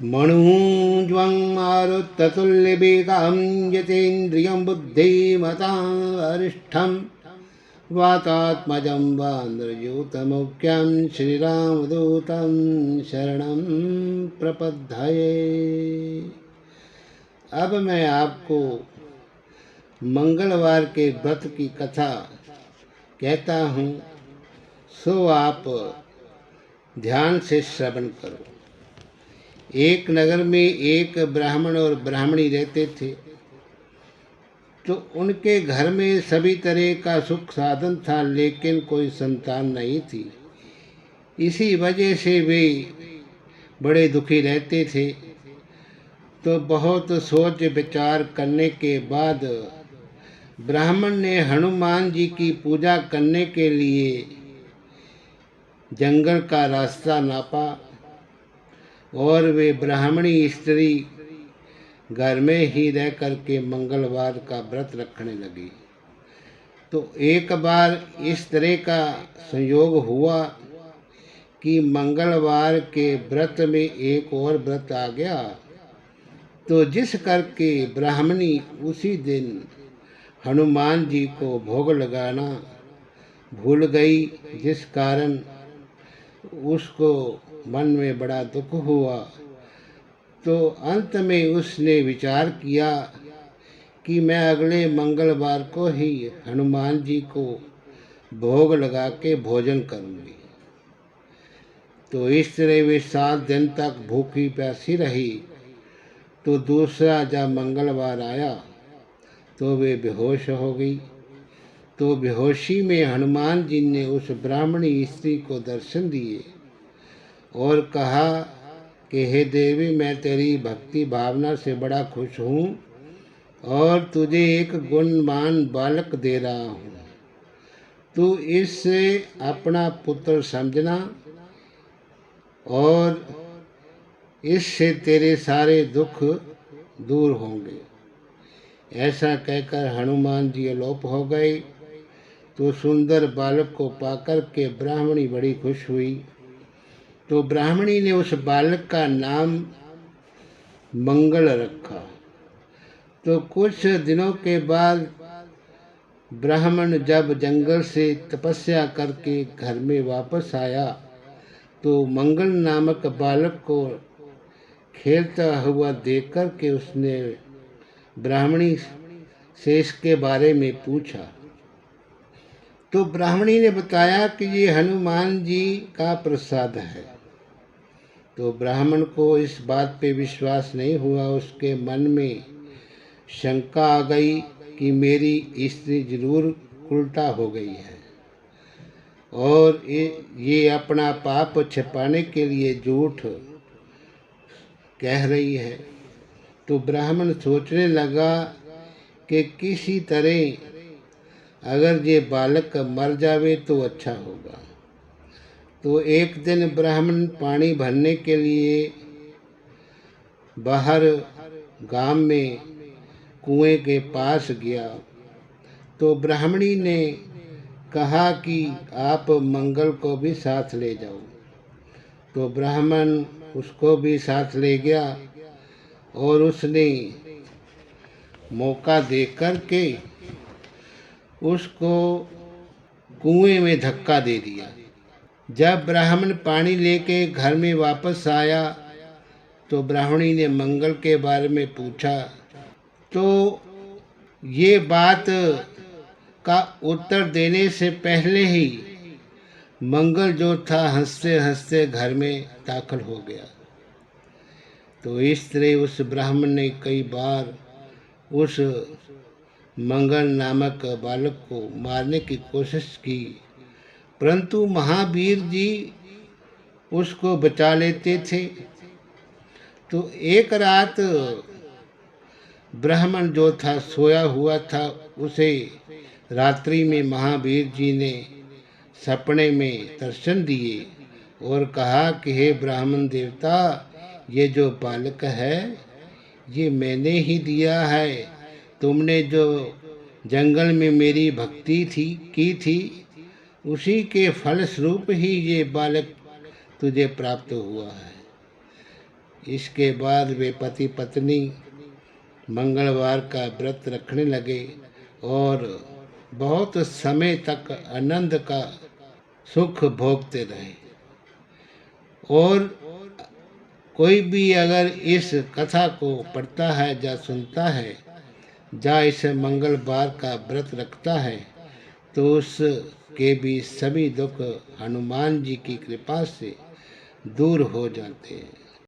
मनुज्वं मारुततुल्यवेगां यतेन्द्रियं बुद्धिमतां वरिष्ठं वातात्मजं वानरयूतमुख्यं श्रीरामदूतं शरणं प्रपद्ये। अब मैं आपको मंगलवार के व्रत की कथा कहता हूँ, सो आप ध्यान से श्रवण करो। एक नगर में एक ब्राह्मण और ब्राह्मणी रहते थे। तो उनके घर में सभी तरह का सुख साधन था, लेकिन कोई संतान नहीं थी। इसी वजह से वे बड़े दुखी रहते थे। तो बहुत सोच विचार करने के बाद ब्राह्मण ने हनुमान जी की पूजा करने के लिए जंगल का रास्ता नापा और वे ब्राह्मणी स्त्री घर में ही रह करके मंगलवार का व्रत रखने लगी। तो एक बार इस तरह का संयोग हुआ कि मंगलवार के व्रत में एक और व्रत आ गया। तो जिस करके ब्राह्मणी उसी दिन हनुमान जी को भोग लगाना भूल गई, जिस कारण उसको मन में बड़ा दुख हुआ। तो अंत में उसने विचार किया कि मैं अगले मंगलवार को ही हनुमान जी को भोग लगा के भोजन करूंगी। तो इस तरह वे 7 दिन तक भूखी प्यासी रही। तो दूसरा जब मंगलवार आया तो वे बेहोश हो गई। तो बेहोशी में हनुमान जी ने उस ब्राह्मणी स्त्री को दर्शन दिए और कहा कि हे देवी, मैं तेरी भक्ति भावना से बड़ा खुश हूँ और तुझे एक गुणवान बालक दे रहा हूँ। तू इससे अपना पुत्र समझना और इससे तेरे सारे दुख दूर होंगे। ऐसा कहकर हनुमान जी अलोप हो गए। तो सुंदर बालक को पाकर के ब्राह्मणी बड़ी खुश हुई। तो ब्राह्मणी ने उस बालक का नाम मंगल रखा। तो कुछ दिनों के बाद ब्राह्मण जब जंगल से तपस्या करके घर में वापस आया तो मंगल नामक बालक को खेलता हुआ देखकर के उसने ब्राह्मणी से इसके बारे में पूछा। तो ब्राह्मणी ने बताया कि ये हनुमान जी का प्रसाद है। तो ब्राह्मण को इस बात पे विश्वास नहीं हुआ। उसके मन में शंका आ गई कि मेरी स्त्री जरूर उल्टा हो गई है और ये अपना पाप छिपाने के लिए झूठ कह रही है। तो ब्राह्मण सोचने लगा कि किसी तरह अगर ये बालक मर जावे तो अच्छा होगा। तो एक दिन ब्राह्मण पानी भरने के लिए बाहर गांव में कुएं के पास गया। तो ब्राह्मणी ने कहा कि आप मंगल को भी साथ ले जाओ। तो ब्राह्मण उसको भी साथ ले गया और उसने मौका देकर के उसको कुएं में धक्का दे दिया। जब ब्राह्मण पानी लेके घर में वापस आया तो ब्राह्मणी ने मंगल के बारे में पूछा। तो ये बात का उत्तर देने से पहले ही मंगल जो था हंसते हंसते घर में दाखिल हो गया। तो इस तरह उस ब्राह्मण ने कई बार उस मंगल नामक बालक को मारने की कोशिश की, परंतु महावीर जी उसको बचा लेते थे। तो एक रात ब्राह्मण जो था सोया हुआ था, उसे रात्रि में महावीर जी ने सपने में दर्शन दिए और कहा कि हे ब्राह्मण देवता, ये जो बालक है ये मैंने ही दिया है। तुमने जो जंगल में मेरी भक्ति की थी उसी के फलस्वरूप ही ये बालक तुझे प्राप्त हुआ है। इसके बाद वे पति पत्नी मंगलवार का व्रत रखने लगे और बहुत समय तक आनंद का सुख भोगते रहे। और कोई भी अगर इस कथा को पढ़ता है या सुनता है या इस मंगलवार का व्रत रखता है तो उसके भी सभी दुख हनुमान जी की कृपा से दूर हो जाते हैं।